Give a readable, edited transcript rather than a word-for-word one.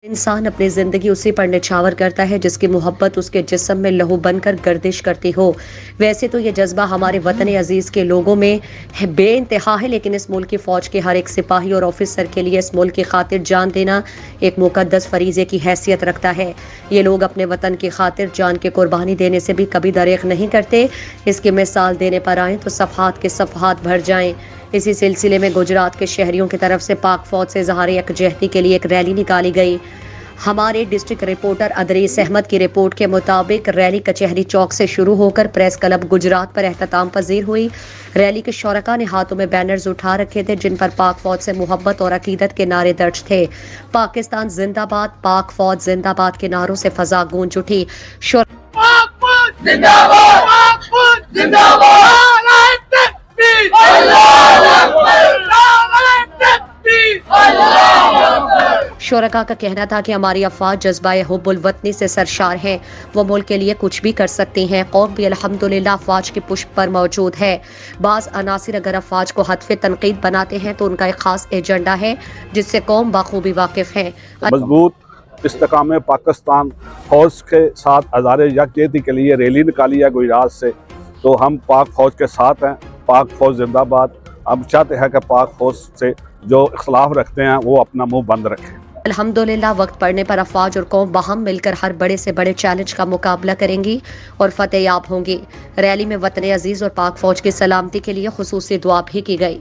انسان اپنی زندگی اسی پر نچھاور کرتا ہے جس کی محبت اس کے جسم میں لہو بن کر گردش کرتی ہو۔ ویسے تو یہ جذبہ ہمارے وطن عزیز کے لوگوں میں بے انتہا ہے، لیکن اس ملک کی فوج کے ہر ایک سپاہی اور آفیسر کے لیے اس ملک کی خاطر جان دینا ایک مقدس فریضے کی حیثیت رکھتا ہے۔ یہ لوگ اپنے وطن کی خاطر جان کی قربانی دینے سے بھی کبھی دریغ نہیں کرتے۔ اس کی مثال دینے پر آئیں تو صفحات کے صفحات بھر جائیں۔ اسی سلسلے میں گجرات کے شہریوں کی طرف سے پاک فوج سے اظہار یکجہتی کے لیے ایک ریلی نکالی گئی۔ ہمارے ڈسٹرکٹ رپورٹر ادریس احمد کی رپورٹ کے مطابق ریلی کچہری چوک سے شروع ہو کر پریس کلب گجرات پر اختتام پذیر ہوئی۔ ریلی کے شرکاء نے ہاتھوں میں بینرز اٹھا رکھے تھے جن پر پاک فوج سے محبت اور عقیدت کے نعرے درج تھے۔ پاکستان زندہ باد، پاک فوج زندہ باد کے نعروں سے فضا گونج اٹھی۔ پاک فوج زندہ باد، پاک فوج زندہ باد، نعرہ تکبیر، اللہ اکبر، نعرہ تکبیر، اللہ اکبر۔ شرکاء کا کہنا تھا کہ ہماری افواج جذبہ حب الوطنی سے سرشار ہیں، وہ ملک کے لیے کچھ بھی کر سکتی ہیں۔ قوم بھی الحمدللہ افواج کی پشت پر موجود ہے۔ بعض عناصر اگر افواج کو ہدف تنقید بناتے ہیں تو ان کا ایک خاص ایجنڈا ہے جس سے قوم بخوبی واقف ہے۔ مضبوط استحکام پاکستان فوج کے ساتھ اظہار یکجہتی کے لیے ریلی نکالی ہے گجرات سے، تو ہم پاک فوج کے ساتھ ہیں۔ پاک فوج زندہ باد۔ ہم چاہتے ہیں کہ پاک فوج سے جو اختلاف رکھتے ہیں وہ اپنا منہ بند رکھیں۔ الحمدللہ وقت پڑنے پر افواج اور قوم باہم مل کر ہر بڑے سے بڑے چیلنج کا مقابلہ کریں گی اور فتح یاب ہوں گی۔ ریلی میں وطن عزیز اور پاک فوج کی سلامتی کے لیے خصوصی دعا بھی کی گئی۔